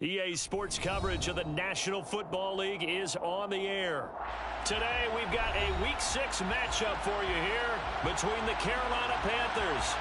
EA Sports coverage of the National Football League is on the air. Today, we've got a Week 6 matchup for you here between the Carolina Panthers.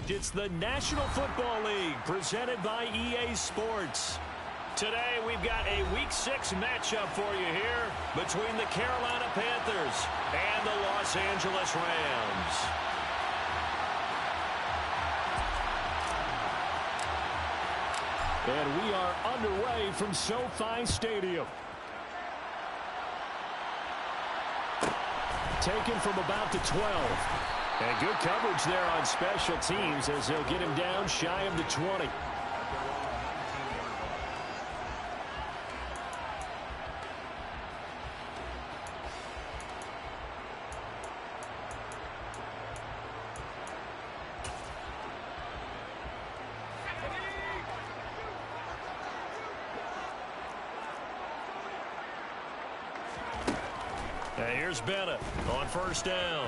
It's the National Football League presented by EA Sports. Today, we've got a Week 6 matchup for you here between the Carolina Panthers and the Los Angeles Rams. And we are underway from SoFi Stadium. Taken from about the 12. And good coverage there on special teams as they'll get him down shy of the 20. And here's Bennett on first down.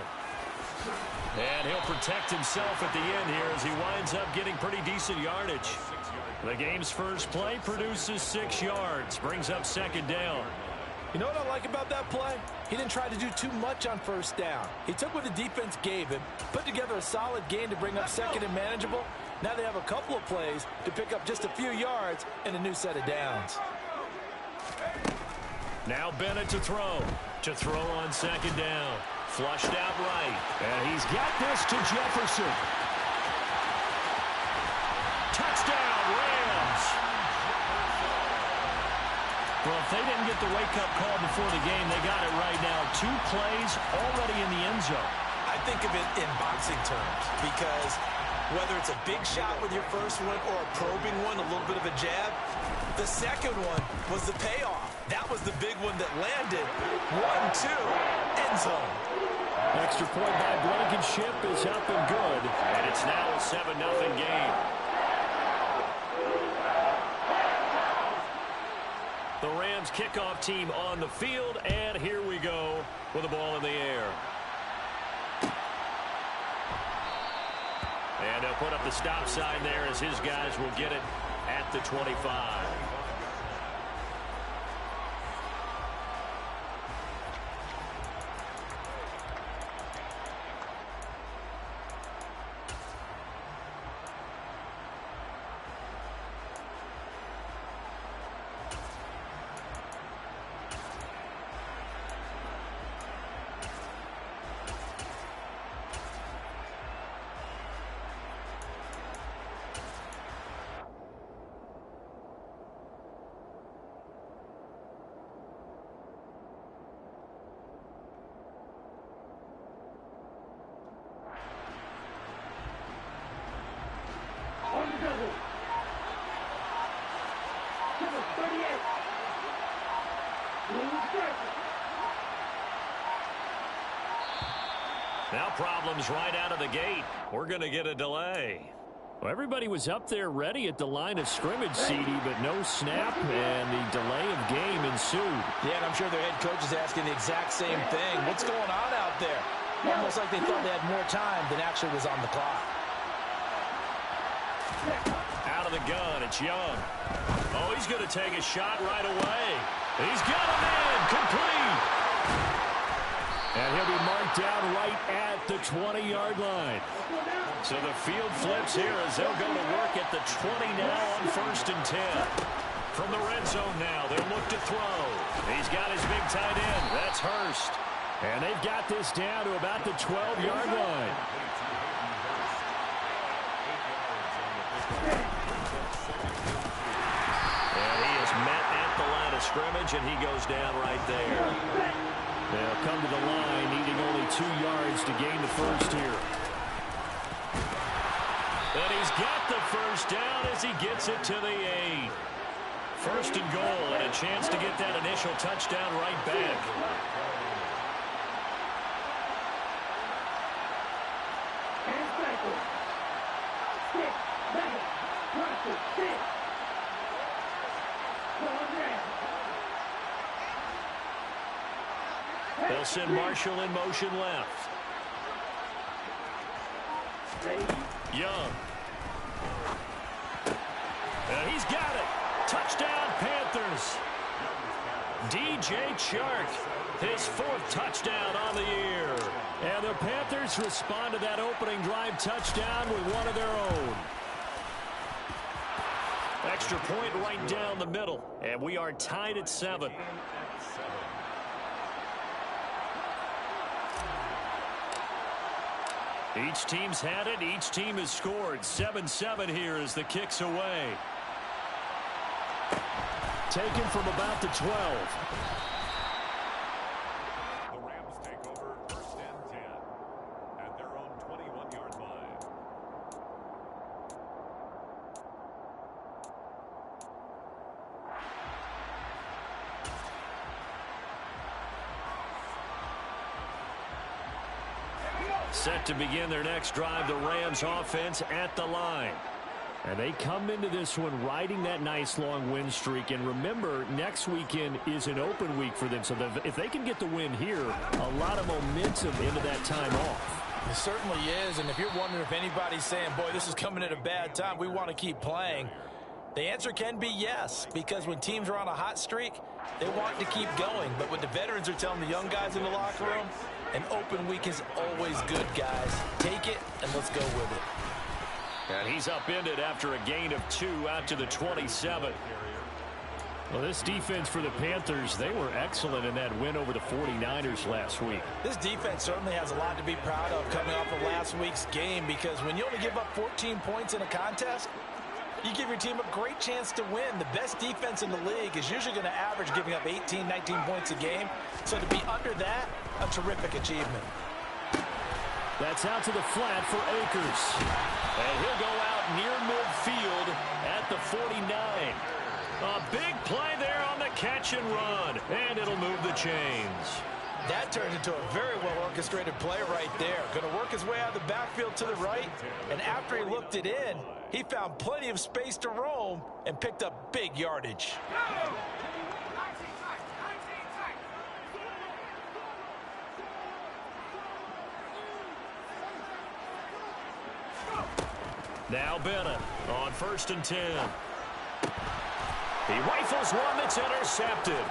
And he'll protect himself at the end here as he winds up getting pretty decent yardage. The game's first play produces 6 yards, brings up second down. You know what I like about that play? He didn't try to do too much on first down. He took what the defense gave him, put together a solid gain to bring up second and manageable. Now they have a couple of plays to pick up just a few yards and a new set of downs. Now Bennett to throw. To throw on second down. Flushed out right. And he's got this to Jefferson. Touchdown, Rams. Well, if they didn't get the wake-up call before the game, they got it right now. 2 plays already in the end zone. I think of it in boxing terms because whether it's a big shot with your first one or a probing one, a little bit of a jab, the second one was the payoff. That was the big one that landed. 1-2, end zone. Extra point by Blankenship is up and good. And it's now a 7-0 game. The Rams kickoff team on the field, and here we go with the ball in the air. And they'll put up the stop sign there as his guys will get it at the 25. Now problems right out of the gate. We're going to get a delay. Well, everybody was up there ready at the line of scrimmage, CD, but no snap, and the delay of game ensued. Yeah, and I'm sure their head coach is asking the exact same thing. What's going on out there? Almost like they thought they had more time than actually was on the clock. Out of the gun, it's Young. Oh, he's going to take a shot right away. He's got him in, complete. And he'll be marked down right at the 20-yard line. So the field flips here as they'll go to work at the 20 now on 1st and 10. From the red zone now, they'll look to throw. He's got his big tight end. That's Hurst. And they've got this down to about the 12-yard line. And he is met at the line of scrimmage, and he goes down right there. They'll come to the line, needing only 2 yards to gain the first here. And he's got the first down as he gets it to the 8. First and goal, and a chance to get that initial touchdown right back. They'll send Marshall in motion left. Young. And he's got it. Touchdown, Panthers. DJ Chark, his 4th touchdown on the year. And the Panthers respond to that opening drive touchdown with one of their own. Extra point right down the middle. And we are tied at 7. Each team's had it. Each team has scored. 7-7 here as the kick's away. Taken from about the 12. The Rams take over 1st and 10 at their own 21-yard line. Set to begin their next drive, the Rams offense at the line. And they come into this one riding that nice long win streak. And remember, next weekend is an open week for them. So if they can get the win here, a lot of momentum into that time off. It certainly is. And if you're wondering if anybody's saying, boy, this is coming at a bad time, we want to keep playing, the answer can be yes. Because when teams are on a hot streak, they want to keep going. But what the veterans are telling the young guys in the locker room, an open week is always good, guys. Take it and let's go with it. And he's upended after a gain of 2 out to the 27. Well, this defense for the Panthers, they were excellent in that win over the 49ers last week. This defense certainly has a lot to be proud of coming off of last week's game, because when you only give up 14 points in a contest, you give your team a great chance to win. The best defense in the league is usually going to average giving up 18, 19 points a game. So to be under that, a terrific achievement. That's out to the flat for Akers. And he'll go out near midfield at the 49. A big play there on the catch and run. And it'll move the chains. That turned into a very well-orchestrated play right there. Going to work his way out of the backfield to the right. And after he looked it in, he found plenty of space to roam and picked up big yardage. Now Bennett on 1st and 10. He rifles one that's intercepted.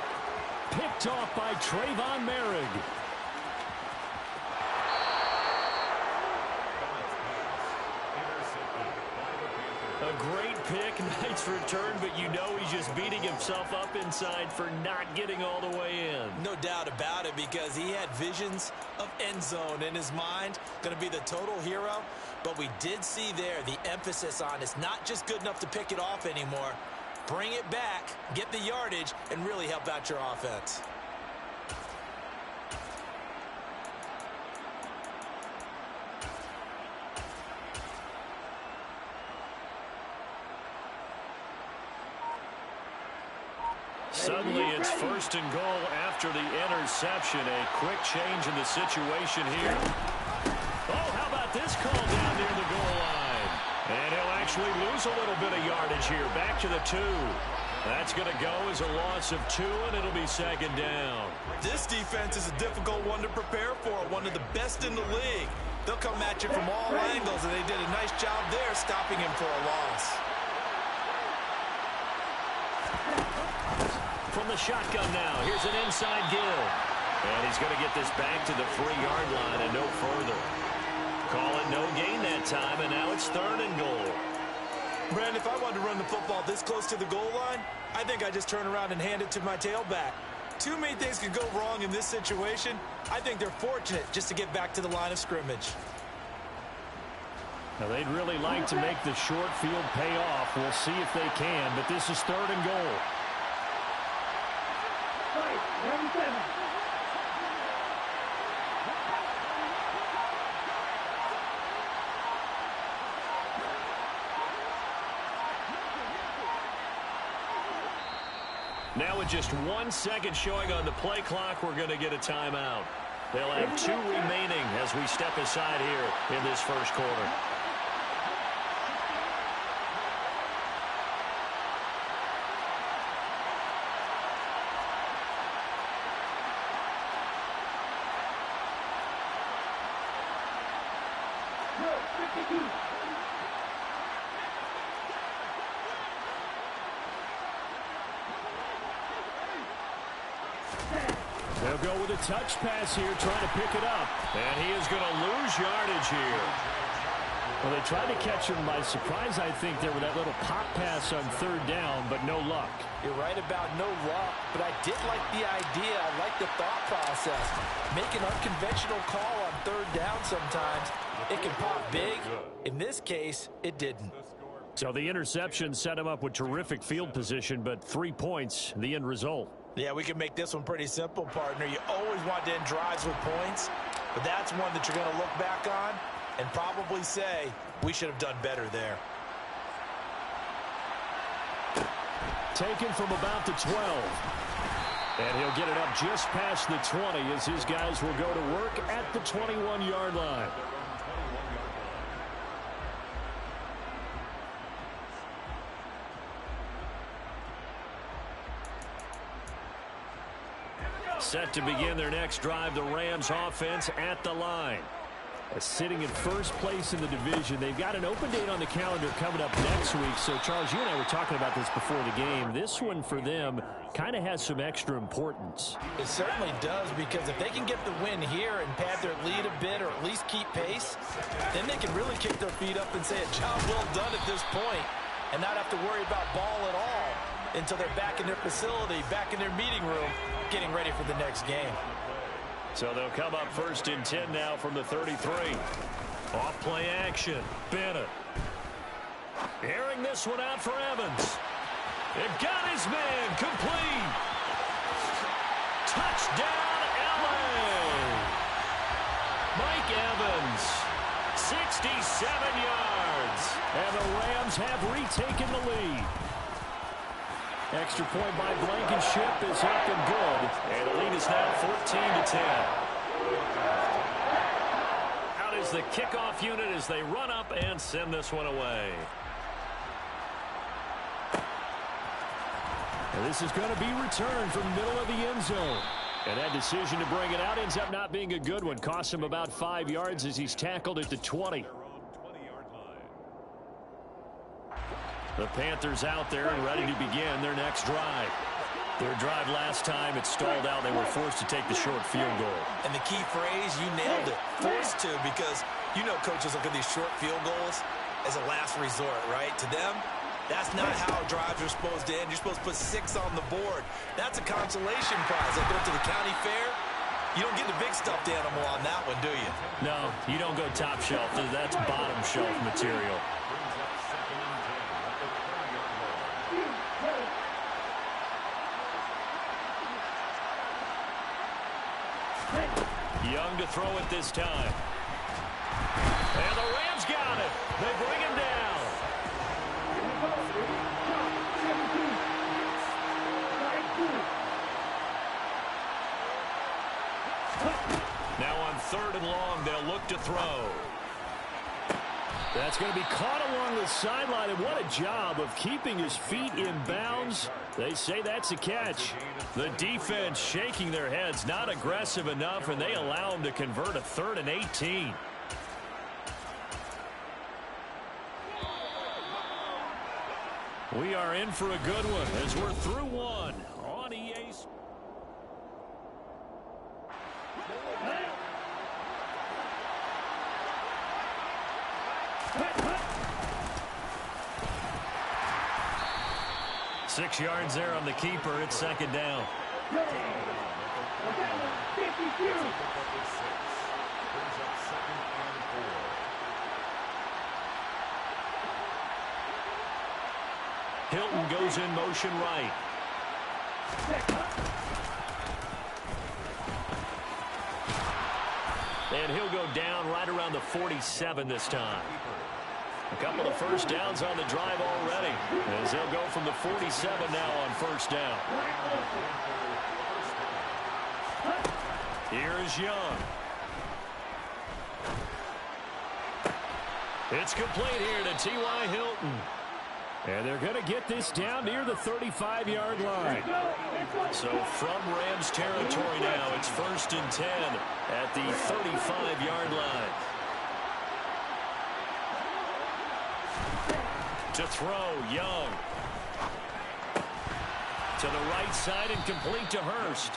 Picked off by Trayvon Merrick. A great pick, nice return, but you know he's just beating himself up inside for not getting all the way in. No doubt about it, because he had visions of end zone in his mind. Going to be the total hero. But we did see there the emphasis on it's not just good enough to pick it off anymore. Bring it back, get the yardage, and really help out your offense. Suddenly it's 1st and goal after the interception. A quick change in the situation here. Oh, how about this call down near the goal line? And he'll actually lose a little bit of yardage here. Back to the 2. That's going to go as a loss of 2, and it'll be 2nd down. This defense is a difficult one to prepare for, one of the best in the league. They'll come at you from all angles, and they did a nice job there stopping him for a loss. From the shotgun now, here's an inside give. And he's going to get this back to the 3-yard line and no further. Call it no gain that time, and now it's 3rd and goal. Brandon, if I wanted to run the football this close to the goal line, I think I just turn around and hand it to my tailback. Too many things could go wrong in this situation. I think they're fortunate just to get back to the line of scrimmage. Now, they'd really like to make the short field pay off. We'll see if they can, but this is 3rd and goal. Now with just 1 second showing on the play clock, we're going to get a timeout. They'll have 2 remaining as we step aside here in this first quarter. They'll go with a touch pass here, trying to pick it up. And he is going to lose yardage here. Well, they tried to catch him by surprise, I think, there with that little pop pass on 3rd down, but no luck. You're right about no luck, but I did like the idea. I like the thought process. Make an unconventional call on 3rd down sometimes. It can pop big. In this case, it didn't. So the interception set him up with terrific field position, but 3 points, the end result. Yeah, we can make this one pretty simple, partner. You always want to end drives with points, but that's one that you're going to look back on and probably say, we should have done better there. Taken from about the 12. And he'll get it up just past the 20 as his guys will go to work at the 21-yard line. Set to begin their next drive, the Rams offense at the line. Sitting in first place in the division. They've got an open date on the calendar coming up next week. So, Charles, you and I were talking about this before the game. This one for them kind of has some extra importance. It certainly does, because if they can get the win here and pad their lead a bit or at least keep pace, then they can really kick their feet up and say a job well done at this point and not have to worry about ball at all until they're back in their facility, back in their meeting room, getting ready for the next game. So they'll come up 1st and 10 now from the 33. Off play action. Bennett. Airing this one out for Evans. It got his man. Complete. Touchdown, LA. Mike Evans. 67 yards. And the Rams have retaken the lead. Extra point by Blankenship is up and good. And the lead is now 14-10. Out is the kickoff unit as they run up and send this one away. And this is going to be returned from the middle of the end zone. And that decision to bring it out ends up not being a good one. Costs him about 5 yards as he's tackled at the 20. The Panthers out there and ready to begin their next drive. Their drive last time, it stalled out. They were forced to take the short field goal. And the key phrase, you nailed it. Forced to, because you know coaches look at these short field goals as a last resort, right? To them, that's not how drives are supposed to end. You're supposed to put 6 on the board. That's a consolation prize. Like go to the county fair, you don't get the big stuffed animal on that one, do you? No, you don't go top shelf. That's bottom shelf material. Young to throw it this time. And the Rams got it. They bring him down. Now on 3rd and long, they'll look to throw. That's going to be caught along the sideline, and what a job of keeping his feet in bounds. They say that's a catch. The defense shaking their heads, not aggressive enough, and they allow him to convert a 3rd and 18. We are in for a good one as we're through one on EA Sports. 6 yards there on the keeper. It's 2nd down. Hilton goes in motion right. And he'll go down right around the 47 this time. A couple of first downs on the drive already, as they'll go from the 47 now on first down. Here's Young. It's complete here to T.Y. Hilton. And they're going to get this down near the 35-yard line. So from Rams territory now, it's 1st and 10 at the 35-yard line. To throw, Young. To the right side and complete to Hurst.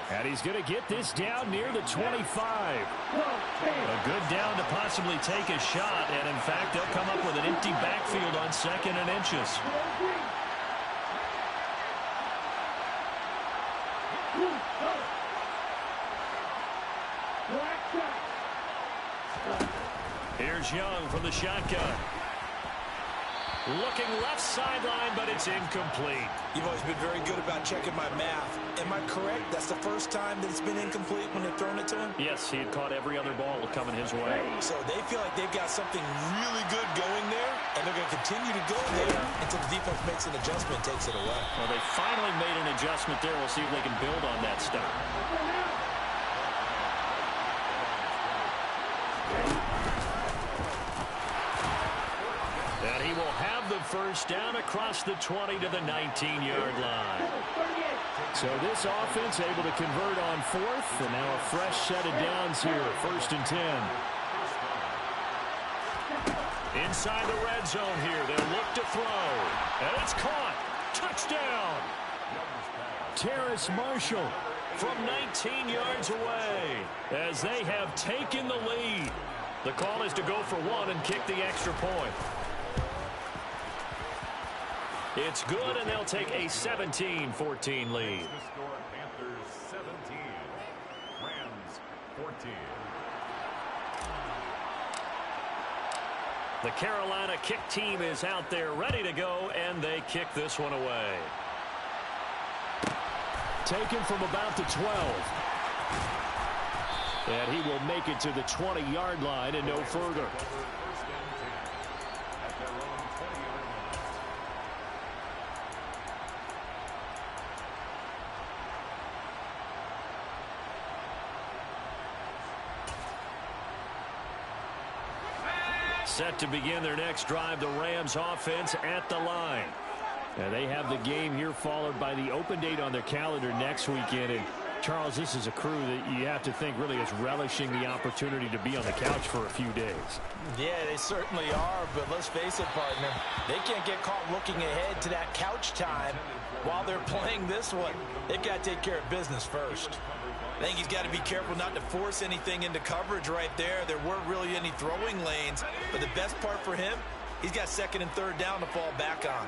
And he's going to get this down near the 25. A good down to possibly take a shot. And, in fact, they'll come up with an empty backfield on 2nd and inches. Here's Young from the shotgun. Looking left sideline, but it's incomplete. You've always been very good about checking my math. Am I correct? That's the first time that it's been incomplete when they're throwing it to him? Yes, he had caught every other ball coming his way. So they feel like they've got something really good going there, and they're going to continue to go there until the defense makes an adjustment and takes it away. Well, they finally made an adjustment there. We'll see if they can build on that stuff. And he will have the first down across the 20 to the 19-yard line. So this offense able to convert on 4th, and now a fresh set of downs here, 1st and 10. Inside the red zone here, they'll look to throw. And it's caught. Touchdown. Terrace Marshall from 19 yards away as they have taken the lead. The call is to go for 1 and kick the extra point. It's good, and they'll take a 17-14 lead. Panthers 17, Rams 14. The Carolina kick team is out there ready to go, and they kick this one away. Taken from about the 12. And he will make it to the 20-yard line and no further. Set to begin their next drive, the Rams offense at the line. And they have the game here followed by the open date on their calendar next weekend. And Charles, this is a crew that you have to think really is relishing the opportunity to be on the couch for a few days. Yeah, they certainly are, but let's face it, partner. They can't get caught looking ahead to that couch time while they're playing this one. They've got to take care of business first. I think he's got to be careful not to force anything into coverage right there. There weren't really any throwing lanes, but the best part for him, he's got 2nd and 3rd down to fall back on.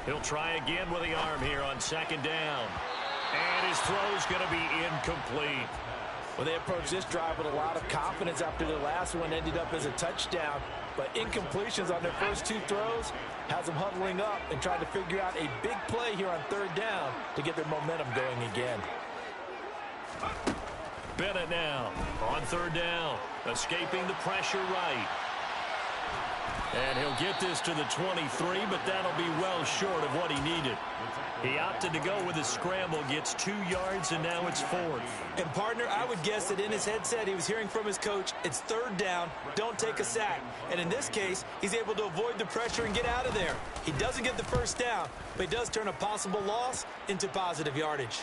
He'll try again with the arm here on 2nd down. And his throw's going to be incomplete. Well, they approached this drive with a lot of confidence after the last one ended up as a touchdown. But incompletions on their first 2 throws has them huddling up and trying to figure out a big play here on 3rd down to get their momentum going again. Bennett now on 3rd down, escaping the pressure right. And he'll get this to the 23, but that'll be well short of what he needed. He opted to go with a scramble, gets 2 yards, and now it's 4th. And, partner, I would guess that in his headset he was hearing from his coach, it's 3rd down, don't take a sack. And in this case, he's able to avoid the pressure and get out of there. He doesn't get the first down, but he does turn a possible loss into positive yardage.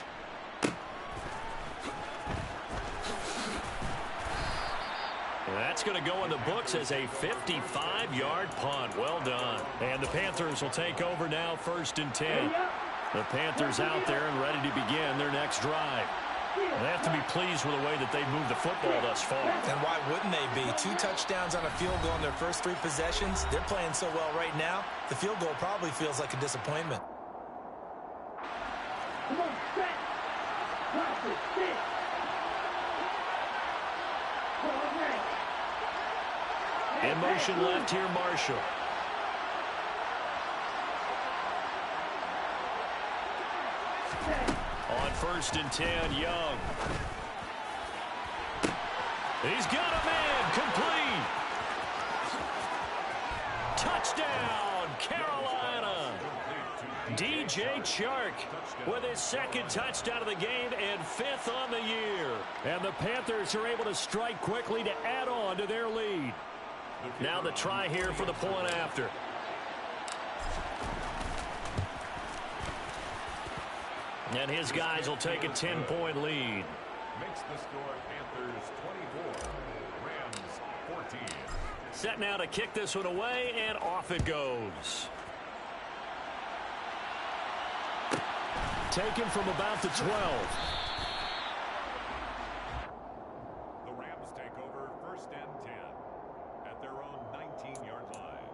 That's going to go in the books as a 55-yard punt. Well done. And the Panthers will take over now, 1st and 10. The Panthers out there and ready to begin their next drive. They have to be pleased with the way that they've moved the football thus far. And why wouldn't they be? 2 touchdowns on a field goal in their first 3 possessions. They're playing so well right now, the field goal probably feels like a disappointment. Come on, set. Practice, sit. In motion left here, Marshall. On 1st and 10, Young. He's got him in. Complete. Touchdown, Carolina. DJ Chark with his second touchdown of the game and 5th on the year. And the Panthers are able to strike quickly to add on to their lead. Now the try here for the point after. And his guys will take a 10-point lead. Makes the score Panthers 24, Rams 14. Set now to kick this one away, and off it goes. Taken from about the 12. The Rams take over 1st and 10 at their own 19-yard line.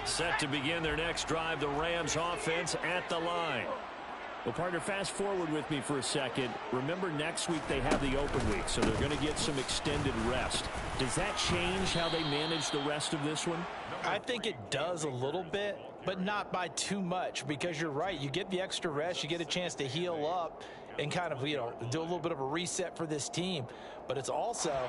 Set to begin their next drive, the Rams offense at the line. Well, partner, fast forward with me for a second. Remember, next week they have the open week, so they're going to get some extended rest. Does that change how they manage the rest of this one? I think it does a little bit, but not by too much, because you're right. You get the extra rest, you get a chance to heal up and kind of, do a little bit of a reset for this team. But it's also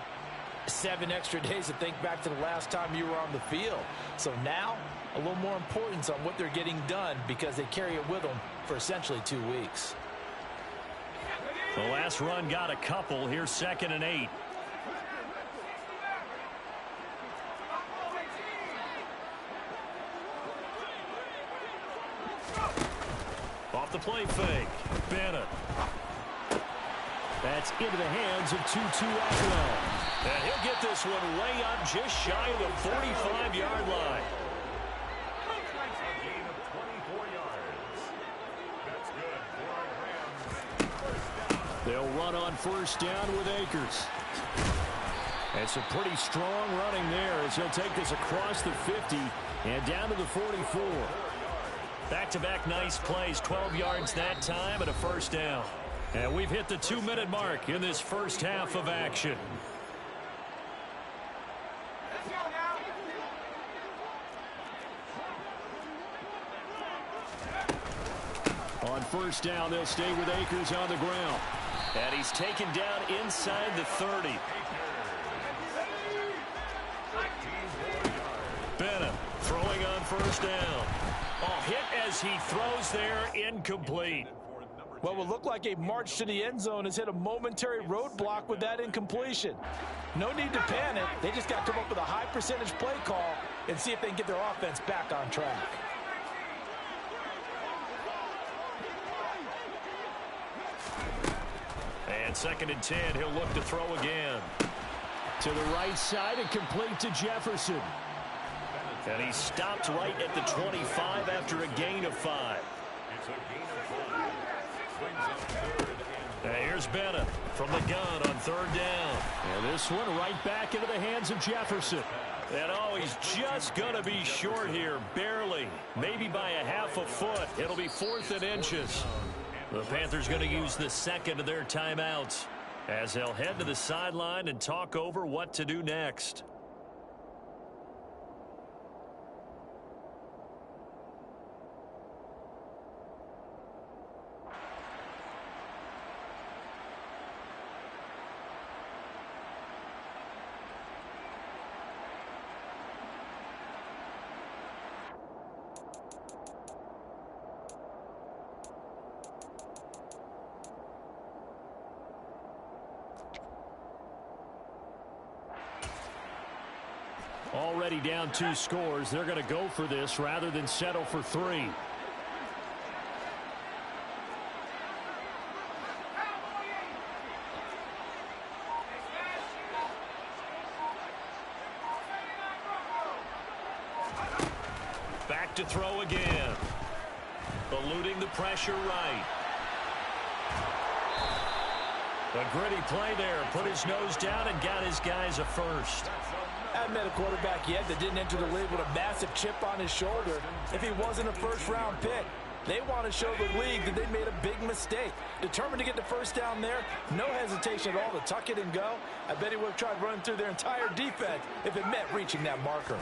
7 extra days to think back to the last time you were on the field. So now, a little more importance on what they're getting done because they carry it with them for essentially 2 weeks. The last run got a couple. Here's 2nd and 8. Off the play fake. Bennett. That's into the hands of Tutu Atwell. And he'll get this one way up just shy of the 45-yard line. A gain of 24 yards. That's good for our Rams. 1st down. They'll run on 1st down with Akers. And some pretty strong running there as he'll take this across the 50 and down to the 44. Back-to-back nice plays, 12 yards that time and a 1st down. And we've hit the 2-minute mark in this first half of action. On 1st down, they'll stay with Akers on the ground. And he's taken down inside the 30. Bennett throwing on 1st down. Oh, hit as he throws there, incomplete. What will look like a march to the end zone has hit a momentary roadblock with that incompletion. No need to panic. They just got to come up with a high percentage play call and see if they can get their offense back on track. And 2nd and 10, he'll look to throw again. To the right side and complete to Jefferson. And he stopped right at the 25 after a gain of 5. It's a gain of 5. Brings up 3rd and Here's Bennett from the gun on 3rd down. And this one right back into the hands of Jefferson. And oh, he's just going to be short here, barely, maybe by a half a foot. It'll be 4th and inches. The Panthers going to use the 2nd of their timeouts as they'll head to the sideline and talk over what to do next. Already down 2 scores. They're going to go for this rather than settle for 3. Back to throw again. Eluding the pressure right. A gritty play there. Put his nose down and got his guys a first. I met a quarterback yet that didn't enter the league with a massive chip on his shoulder if he wasn't a first-round pick. They want to show the league that they made a big mistake. Determined to get the first down there, no hesitation at all to tuck it and go. I bet he would have tried running through their entire defense if it meant reaching that marker.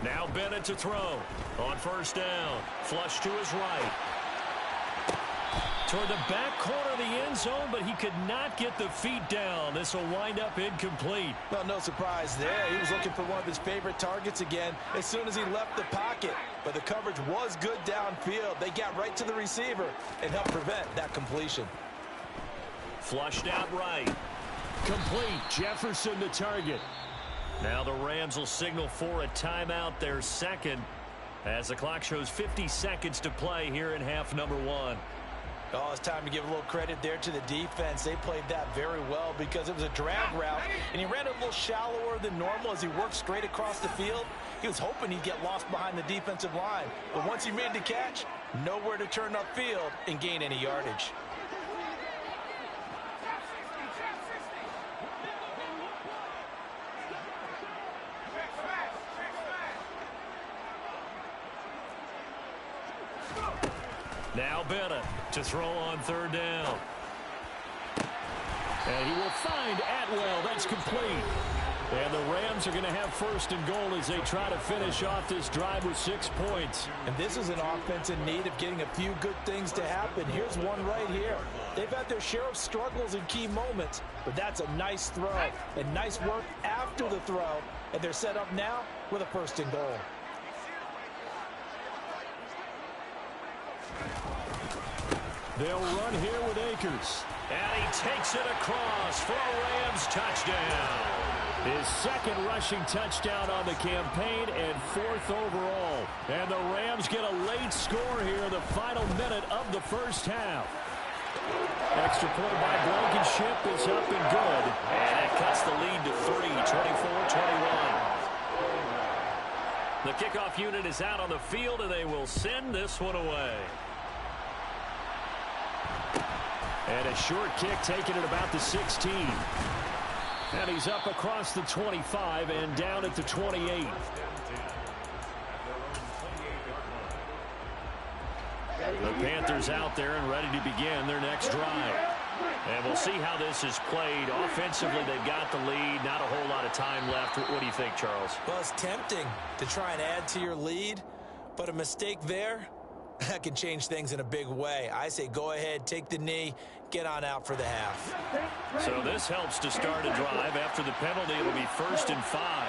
Now Bennett to throw on 1st down. Flush to his right. toward the back corner of the end zone, but he could not get the feet down. This will wind up incomplete. Well, no surprise there. He was looking for one of his favorite targets again as soon as he left the pocket. But the coverage was good downfield. They got right to the receiver and helped prevent that completion. Flushed out right. Complete. Jefferson the target. Now the Rams will signal for a timeout, their second, as the clock shows 50 seconds to play here in half number 1. Oh, it's time to give a little credit there to the defense. They played that very well because it was a drag route, and he ran a little shallower than normal as he worked straight across the field. He was hoping he'd get lost behind the defensive line, but once he made the catch, nowhere to turn upfield and gain any yardage. Now Bennett to throw on third down. And he will find Atwell. That's complete. And the Rams are going to have first and goal as they try to finish off this drive with 6 points. And this is an offense in need of getting a few good things to happen. Here's one right here. They've had their share of struggles in key moments, but that's a nice throw and nice work after the throw. And they're set up now with a first and goal. They'll run here with Akers. And he takes it across for a Rams touchdown. His second rushing touchdown on the campaign and 4th overall. And the Rams get a late score here, the final minute of the first half. Extra point by Blankenship is up and good. And it cuts the lead to 3, 24-21. The kickoff unit is out on the field, and they will send this one away. And a short kick taken at about the 16. And he's up across the 25 and down at the 28. The Panthers out there and ready to begin their next drive. And we'll see how this is played. Offensively, they've got the lead. Not a whole lot of time left. What do you think, Charles? Well, it's tempting to try and add to your lead, but a mistake there, that can change things in a big way. I say go ahead, take the knee, get on out for the half. So this helps to start a drive. After the penalty, it'll be 1st and 5.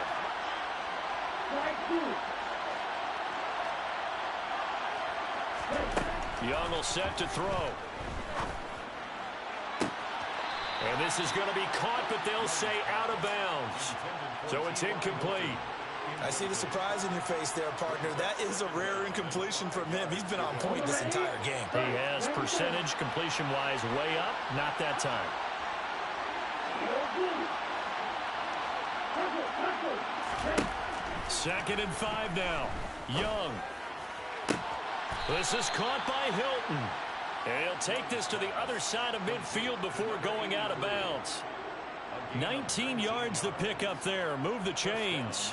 Young will set to throw. And this is going to be caught, but they'll say out of bounds. So it's incomplete. I see the surprise in your face there, partner. That is a rare incompletion from him. He's been on point this entire game. He has percentage completion-wise way up. Not that time. Second and 5 now. Young. This is caught by Hilton. And he'll take this to the other side of midfield before going out of bounds. 19 yards the pick up there. Move the chains.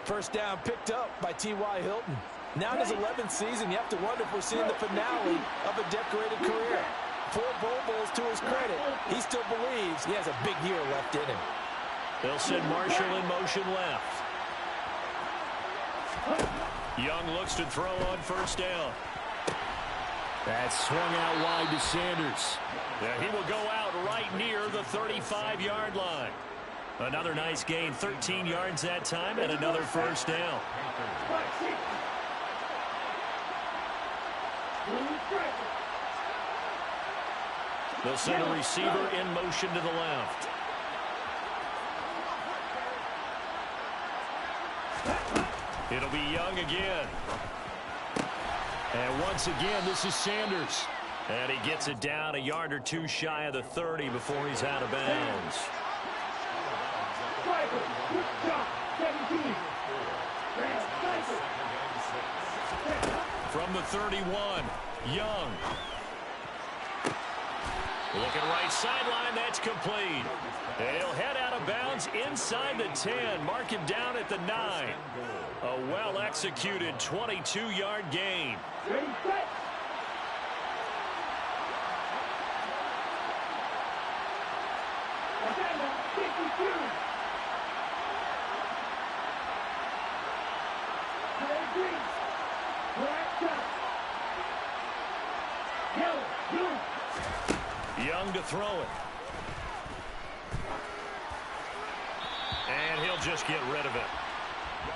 First down picked up by T.Y. Hilton. Now in his 11th season, you have to wonder if we're seeing the finale of a decorated career. 4 Pro Bowls to his credit. He still believes he has a big year left in him. They'll send Marshall in motion left. Young looks to throw on first down. That's swung out wide to Sanders. Yeah, he will go out right near the 35-yard line. Another nice gain, 13 yards that time, and another first down. They'll send a receiver in motion to the left. It'll be Young again. And once again, this is Sanders. And he gets it down a yard or two shy of the 30 before he's out of bounds. From the 31, Young. Looking right sideline, that's complete. He'll head out of bounds inside the 10. Mark him down at the 9. A well-executed 22-yard gain. Ready, set. Agenda 52. Play green. Black shot. Yellow. Young to throw it. And he'll just get rid of it.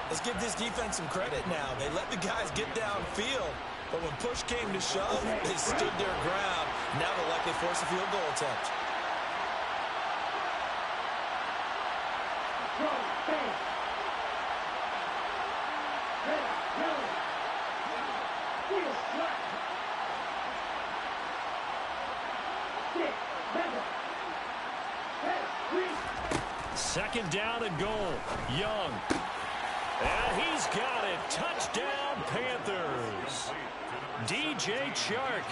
Let's give this defense some credit now. They let the guys get downfield, but when push came to shove, they stood their ground. Now they'll likely force a field goal attempt. Second down and goal. Young. And he's got it. Touchdown, Panthers. DJ Chark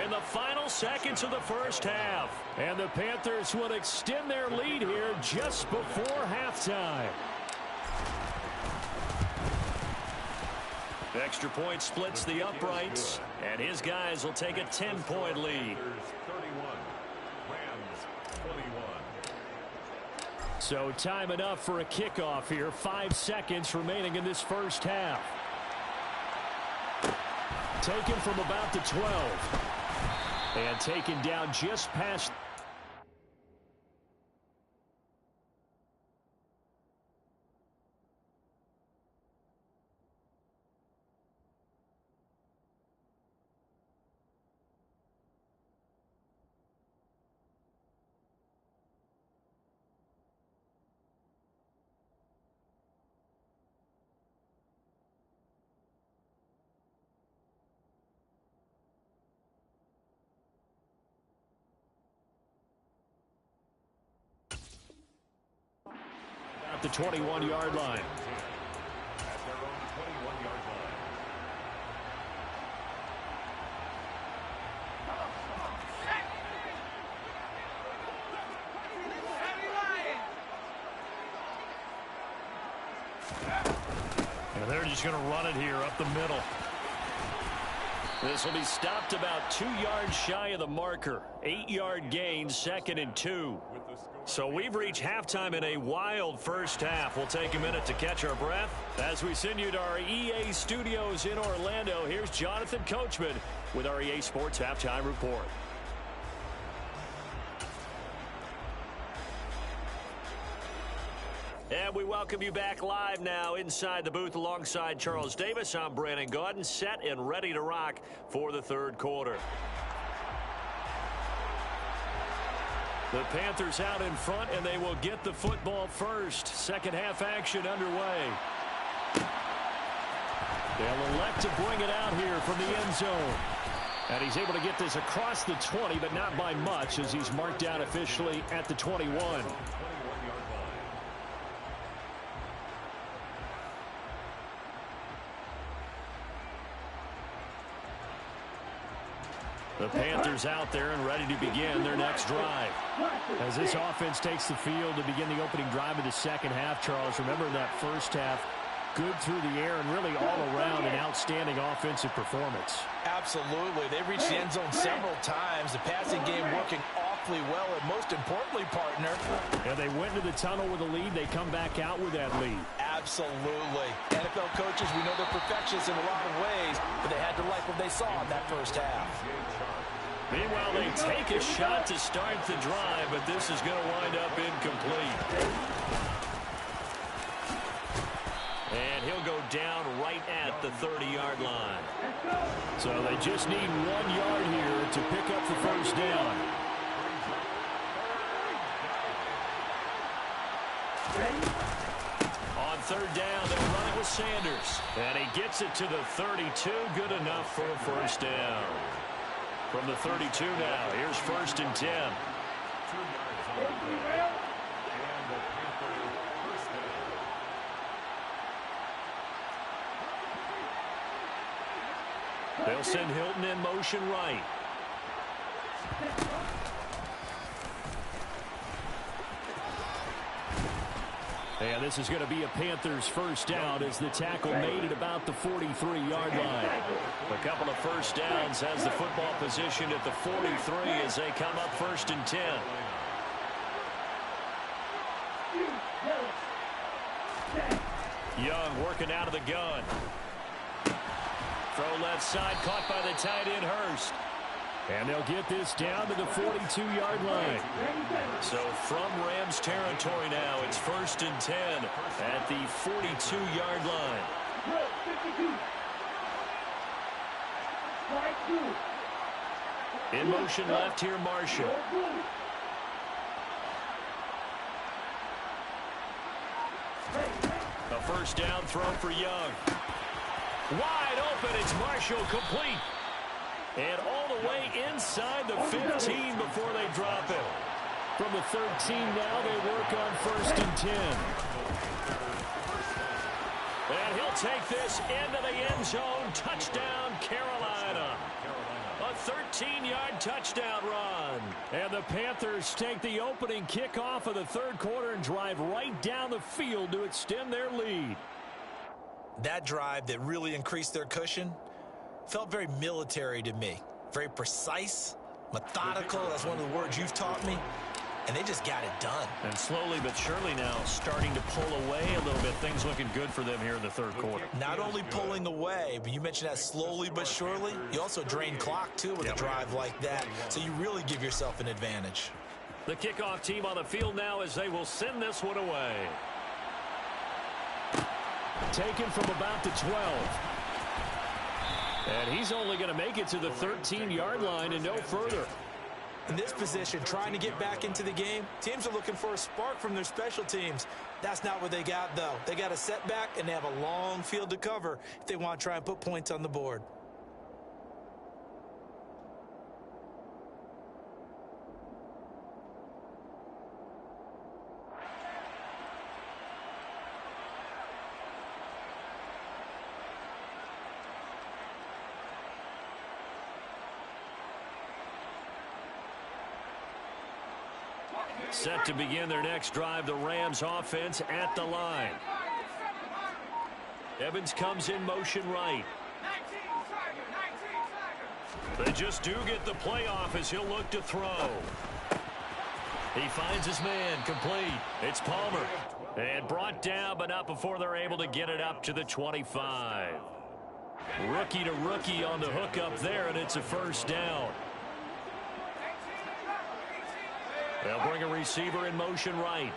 in the final seconds of the first half. And the Panthers will extend their lead here just before halftime. Extra point splits the uprights, and his guys will take a 10-point lead. 31, Rams 21. So time enough for a kickoff here. 5 seconds remaining in this first half. Taken from about the 12. And taken down just past. The 21-yard line. At their own 21-yard line. And they're just going to run it here up the middle. This will be stopped about 2 yards shy of the marker. 8-yard gain, 2nd and 2. So we've reached halftime in a wild first half. We'll take a minute to catch our breath. As we send you to our EA studios in Orlando, here's Jonathan Coachman with our EA Sports Halftime Report. And we welcome you back live now inside the booth alongside Charles Davis. I'm Brandon Gaudin, set and ready to rock for the third quarter. The Panthers out in front, and they will get the football first. Second half action underway. They'll elect to bring it out here from the end zone. And he's able to get this across the 20, but not by much, as he's marked out officially at the 21. The Panthers out there and ready to begin their next drive. As this offense takes the field to begin the opening drive of the second half, Charles, remember in that first half, good through the air and really all around an outstanding offensive performance. Absolutely. They reached the end zone several times. The passing game working awfully well, and most importantly, partner. And they went into the tunnel with a lead. They come back out with that lead. Absolutely. NFL coaches, we know they're perfectionists in a lot of ways, but they had to like what they saw in that first half. Meanwhile, they take a shot to start the drive, but this is going to wind up incomplete. And he'll go down right at the 30-yard line. So they just need 1 yard here to pick up the first down. On third down, they'll run it with Sanders. And he gets it to the 32. Good enough for a first down. From the 32 now, here's 1st and 10. 2 yards on the play. And the Panthers first down. They'll send Hilton in motion right. And this is going to be a Panthers first down as the tackle made at about the 43-yard line. A couple of first downs has the football position at the 43 as they come up 1st and 10. Young working out of the gun. Throw left side, caught by the tight end Hurst. And they'll get this down to the 42-yard line. So from Rams territory now, it's 1st and 10 at the 42-yard line. 52. Strike 2. In motion left here, Marshall. A first down throw for Young. Wide open, it's Marshall, complete. And all the way inside the 15 before they drop it. From the 13 now, they work on 1st and 10. And he'll take this into the end zone. Touchdown, Carolina. A 13-yard touchdown run. And the Panthers take the opening kickoff of the third quarter and drive right down the field to extend their lead. That drive that really increased their cushion felt very military to me. Very precise, methodical. That's one of the words you've taught me. And they just got it done. And slowly but surely now starting to pull away a little bit. Things looking good for them here in the third quarter. Not only pulling away, but you mentioned that slowly but surely. You also drain clock, too, with a drive like that. So you really give yourself an advantage. The kickoff team on the field now as they will send this one away. Taken from about the 12. And he's only going to make it to the 13-yard line and no further. In this position, trying to get back into the game, teams are looking for a spark from their special teams. That's not what they got, though. They got a setback, and they have a long field to cover if they want to try and put points on the board. Set to begin their next drive, the Rams offense at the line. Evans comes in motion right. They just do get the playoff as he'll look to throw. He finds his man, complete. It's Palmer. And brought down, but not before they're able to get it up to the 25. Rookie to rookie on the hook up there, and it's a first down. They'll bring a receiver in motion right.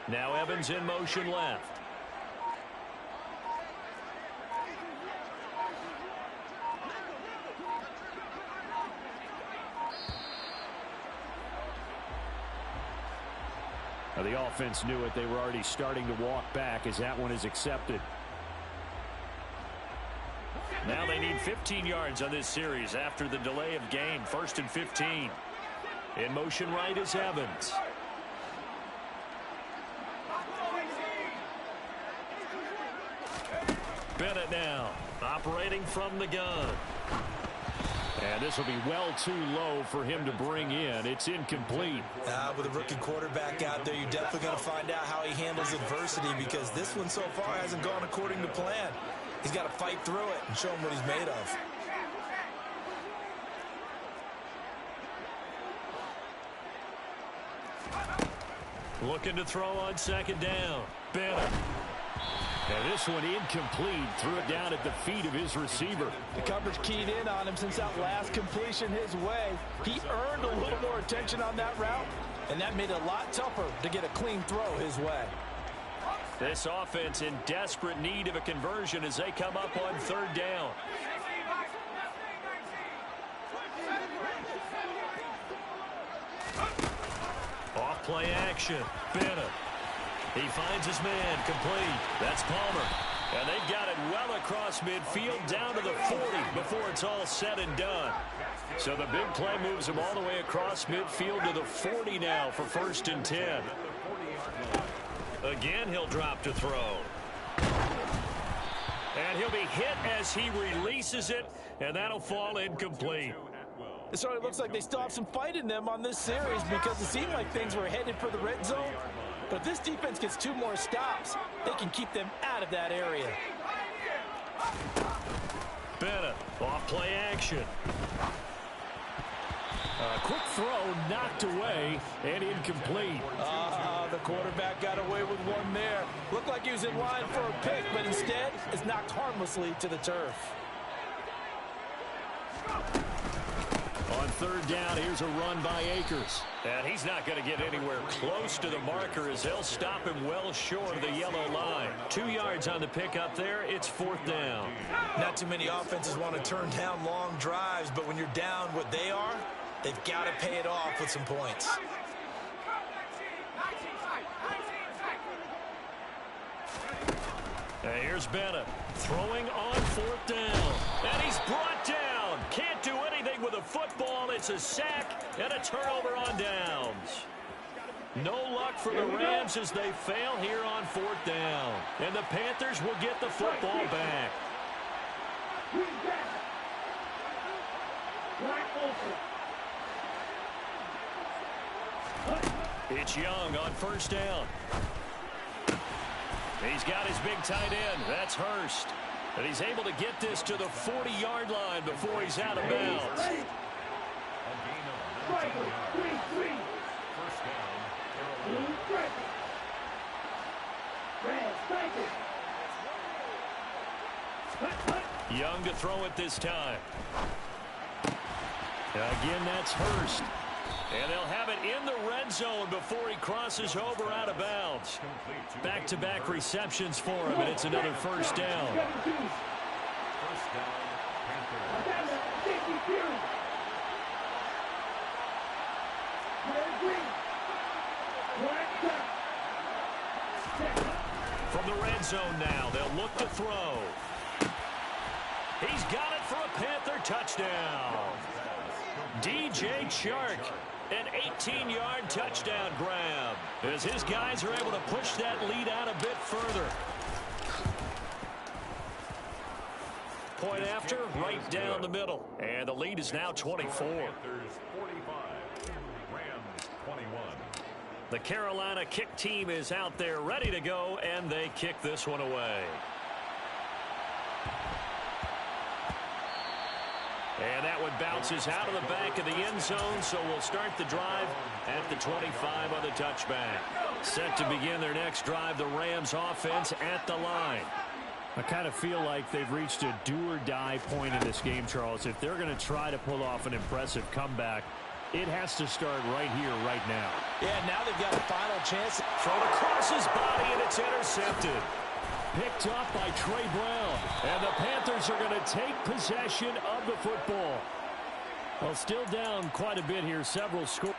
Now Evans in motion left. Now the offense knew it. They were already starting to walk back as that one is accepted. Now they need 15 yards on this series after the delay of game. 1st and 15. In motion right is Evans. Bennett now operating from the gun. And this will be well too low for him to bring in. It's incomplete. With a rookie quarterback out there, you're definitely going to find out how he handles adversity, because this one so far hasn't gone according to plan. He's got to fight through it and show him what he's made of. Looking to throw on second down. Bennett. And this one incomplete. Threw it down at the feet of his receiver. The coverage keyed in on him since that last completion his way. He earned a little more attention on that route, and that made it a lot tougher to get a clean throw his way. This offense in desperate need of a conversion as they come up on third down. Off play action. Bennett. He finds his man, complete. That's Palmer. And they've got it well across midfield down to the 40 before it's all said and done. So the big play moves him all the way across midfield to the 40 now for 1st and 10. Again, he'll drop to throw. And he'll be hit as he releases it, and that'll fall incomplete. It sort of looks like they still have some fight in them on this series, because it seemed like things were headed for the red zone. But if this defense gets 2 more stops, they can keep them out of that area. Bennett, off play action. Quick throw knocked away and incomplete. The quarterback got away with one there. Looked like he was in line for a pick, but instead it's knocked harmlessly to the turf. On third down, here's a run by Akers. And he's not going to get anywhere close to the marker as they'll stop him well short of the yellow line. 2 yards on the pickup there. It's fourth down. Not too many offenses want to turn down long drives, but when you're down what they are, they've got to pay it off with some points. And here's Bennett throwing on fourth down. And he's brought down. Can't do anything with a football. It's a sack and a turnover on downs. No luck for the Rams as they fail here on fourth down. And the Panthers will get the football back. It's Young on first down. He's got his big tight end. That's Hurst. And he's able to get this to the 40-yard line before he's out of bounds. A gain of 19 yards. First down, Carolina. Young to throw it this time. Again, that's Hurst. And they'll have it in the red zone before he crosses over out of bounds. Back-to-back receptions for him, and it's another first down. First down, Panthers. From the red zone now, they'll look to throw. He's got it for a Panther touchdown. DJ Chark, an 18-yard touchdown grab, as his guys are able to push that lead out a bit further. Point after, right down the middle. And the lead is now 24. Panthers 45, Rams 21. The Carolina kick team is out there ready to go, and they kick this one away. And that one bounces out of the back of the end zone, so we'll start the drive at the 25 on the touchback. Set to begin their next drive, the Rams offense at the line. I kind of feel like they've reached a do-or-die point in this game, Charles. If they're going to try to pull off an impressive comeback, it has to start right here, right now. Yeah, now they've got a final chance. Thrown across his body, and it's intercepted. Picked up by Trey Brown. And the Panthers are going to take possession of the football. Well, still down quite a bit here. Several scores.